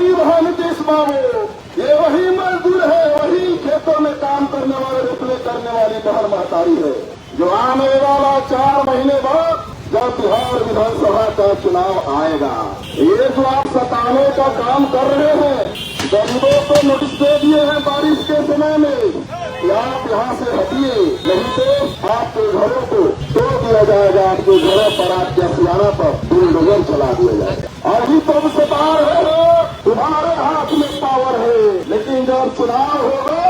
गरीब है नीतीश बाबू, ये वही मजदूर है, वही खेतों में काम करने वाले रिप्ले करने वाली बहन महतारी है, जो आने वाला 4 महीने बाद जब बिहार विधानसभा का चुनाव आएगा, ये जो आप सताने का काम कर रहे हैं, गरीबों को नोटिस दे दिए हैं बारिश के समय में कि आप यहाँ से हटिए, नहीं तो आपके घरों को तोड़ दिया जाएगा, आपके घरों पर, आपके असियाना पर बुलडोजर चला दिया जाएगा। अभी तुम सता रहे हो, तुम्हारे हाथ में पावर है, लेकिन जब चुनाव होगा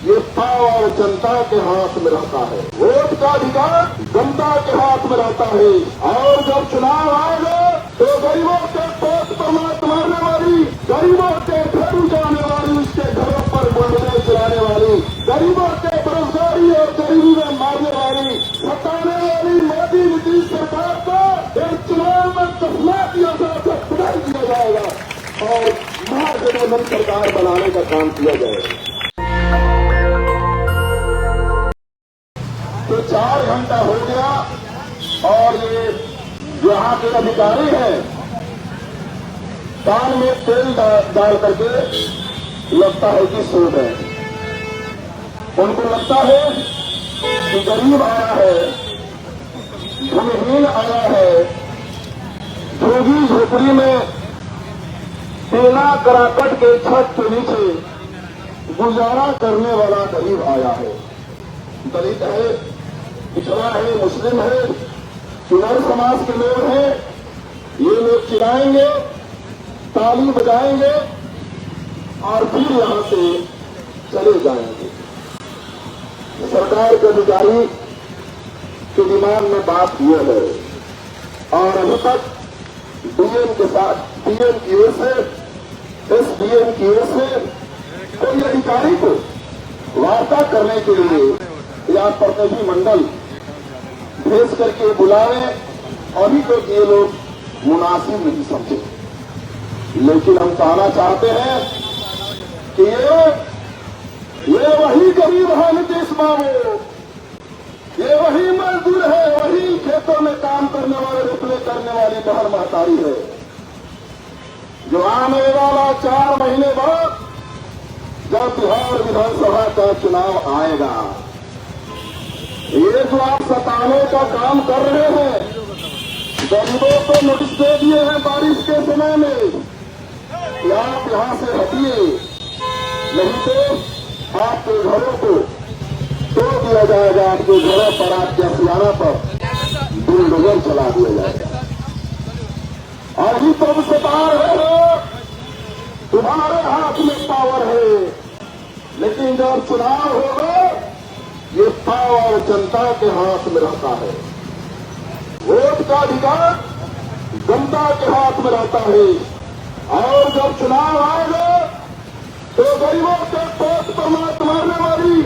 ये पावर जनता के हाथ में रहता है, वोट का अधिकार जनता के हाथ में रहता है। और जब चुनाव आएगा तो गरीबों के पोस्ट पर मात मारने वाली, गरीबों के घर उजाने वाली, उसके घरों पर बुलडोजर चलाने वाली, गरीबों के बेरोजगारी और गरीबी में मारने वाली, सताने वाली मोदी नीतीश सरकार को एक चुनाव में कसला दिया जाएगा, खुदाई दिया जाएगा और महागठबंधन सरकार बनाने का काम किया जाएगा। तो 4 घंटा हो गया और ये यहाँ के अधिकारी हैं, कान में तेल डाल करके लगता है कि सो गए। उनको लगता है कि गरीब आया है, भूमिहीन आया है, झोगी झोपड़ी में टेना कराकट के छत के नीचे गुजारा करने वाला गरीब आया है। दलित है, पिछड़ा है, मुस्लिम है, किन्नर समाज के लोग हैं, ये लोग चिल्लाएंगे, ताली बजाएंगे और फिर यहां से चले जाएंगे। सरकार के अधिकारी के दिमाग में बात यह है और अभी तक डीएम के साथ, डीएम की ओर से, एसडीएम की ओर से कोई अधिकारी को वार्ता करने के लिए या प्रतिनिधि मंडल भेज करके बुलावे, अभी तो ये लोग मुनासिब नहीं समझे। लेकिन हम कहना चाहते हैं कि ये वही गरीब है नीतीश बाबू, ये वही मजदूर है, वही खेतों में काम करने वाले, रिप्ले करने वाली बहन महतारी है, जो आने वाला 4 महीने बाद जब बिहार विधानसभा का चुनाव आएगा, ये जो आप सताने का काम कर रहे हैं, गरीबों को नोटिस दे दिए हैं बारिश के समय में कि आप यहाँ से हटिए, नहीं तो आपके घरों को तोड़ दिया जाएगा, आपके घरों पर, आपके असियाना पर बुलडोजर चला दिया जाएगा। अभी तुम सता रहे हो, तुम्हारे हाथ में पावर है, लेकिन जब चुनाव होगा ये पावर जनता के हाथ में रहता है, वोट का अधिकार जनता के हाथ में रहता है। और जब चुनाव आएगा तो गरीबों के पोस्ट पर मात मारने वाली,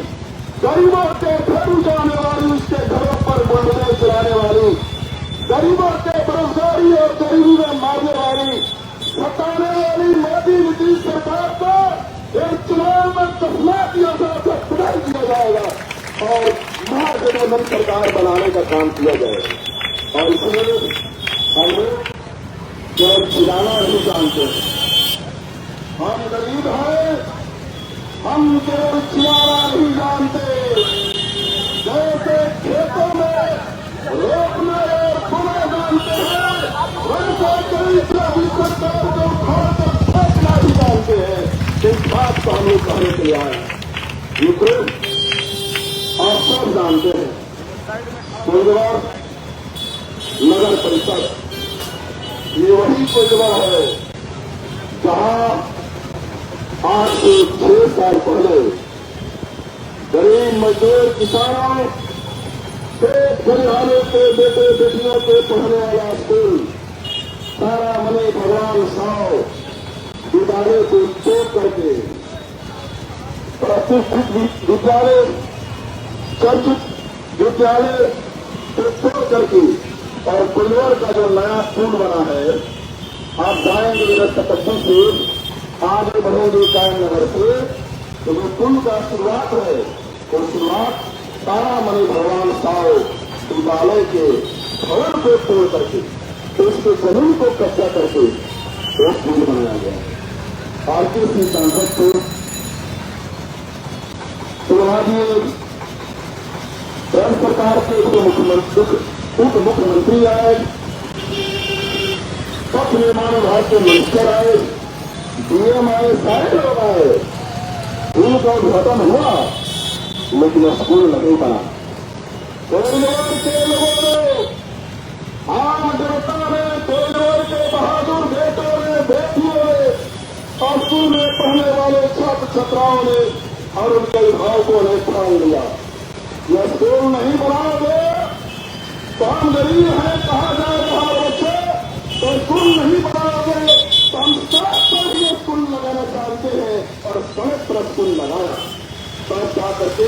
गरीबों के घर उजाने वाली, उसके घरों पर बुलडोजर चलाने वाली, गरीबों के बेरोजगारी और गरीबी में मारने वाली, सताने वाली मोदी नीतीश सरकार को एक चुनाव में कसला दिया जाएगा, खुदाई दिया जाएगा और महागठबंधन सरकार बनाने का काम किया जाएगा। और इसलिए हम लोग केवल चिल्लाना नहीं जानते, हम गरीब हैं, हम केवल चिल्लाना नहीं जानते। जैसे खेतों में रोपना और बोना जानते हैं, वैसे गरीब सरकार को उखाड़ कर फेंकना भी जानते हैं। इस बात को हम लोग कहने के लिए आए मित्रों, आप सब जानते हैं कोइलवर नगर परिषद ये वही कोइलवर है जहां आज से 6 साल पहले गरीब मजदूर किसानों खेत खलिहानों के बेटे बेटियों को पढ़ने वाला स्कूल सारा मने भगवान साव विद्यालय को तोड़ करके प्रतिष्ठित विद्यालय, चर्चित विद्यालय को तोड़ करके और कोइलवर का जो नया स्कूल बना है, आप जाएंगे इधर तपस्वी से आगे बढ़ेंगे कायम नगर से, तो जो पुल का शुरुआत है वो शुरुआत तारा मणि भगवान साव विद्यालय के भवन को तोड़ करके, तो उसके जमीन को कब्जा करके वो पुल बनाया गया। आरकेसी सांसद को सुना दिए। राज्य सरकार के उप मुख्यमंत्री आए, पथ निर्माण विभाग के मिनिस्टर आए, डीएम आए, सारे लोग आए। स्कूल का उद्घाटन हुआ लेकिन स्कूल नहीं बना। कोयलवर के लोगों ने, आम जनता ने, कोयलवर के बहादुर बेटों ने, बेटियों ने और स्कूल में पढ़ने वाले छात्र छात्राओं ने और उनके अभिभावकों ने ठान लिया, यह स्कूल नहीं बनाओगे तो हम गरीब हैं, कहा जाए बाहर बच्चे, तो स्कूल नहीं बनाओगे तो हम सड़क पर ही स्कूल लगाना चाहते हैं। और सड़क पर स्कूल लगाया, तब जा करके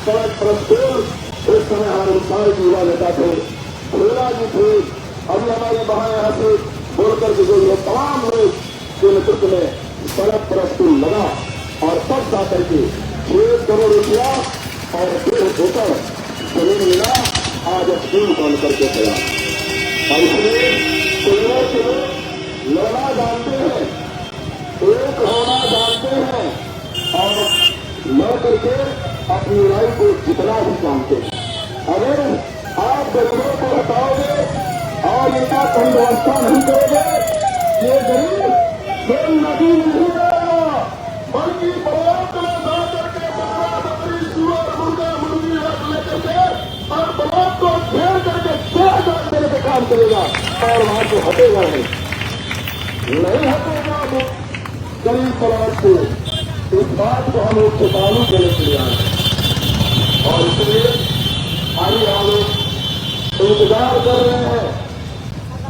सड़क पर स्कूल उस समय हमारे सारे युवा नेता थे, खुला जी थे, अभी हमारी बहन यहाँ से बोलकर के जो तमाम लोग के नेतृत्व में सड़क पर स्कूल लगा और तब जा करके 6 करोड़ रुपया और 1.5 एकड़ जमीन मिला। आज स्कूल बन करके चला और इसलिए कोयलवर के लोग लड़ना जानते हैं, एक होना जानते हैं और लड़ करके अपनी लड़ाई को जितना भी जानते हैं। अगर आप गरीबों को हटाओगे और इनका कोई व्यवस्था नहीं करोगे, ये गरीब कोई नदी नहीं जाएगा, बल्कि ब्लॉक में जा करके बकरा बकरी सुअर मुर्गा मुर्गी रख लेकर के और ब्लॉक को घेर करके 6,000 देने का काम करेगा और वहां से हटेगा नहीं हटेगा वो गरीब ब्लॉक से। इस बात को हम लोग चेतावनी देने के लिए आए और इसलिए आगे हम लोग इंतजार कर रहे हैं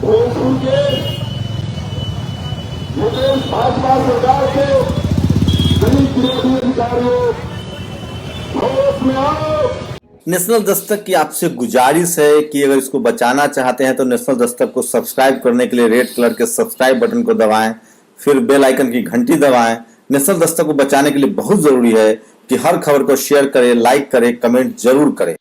भोजपुर के मुकेश भाजपा सरकार के गरीब विरोधी अधिकारियों, होश में आओ। नेशनल दस्तक की आपसे गुजारिश है कि अगर इसको बचाना चाहते हैं तो नेशनल दस्तक को सब्सक्राइब करने के लिए रेड कलर के सब्सक्राइब बटन को दबाएं, फिर बेल आइकन की घंटी दबाएं। नेशनल दस्तक को बचाने के लिए बहुत जरूरी है कि हर खबर को शेयर करें, लाइक करें, कमेंट जरूर करें।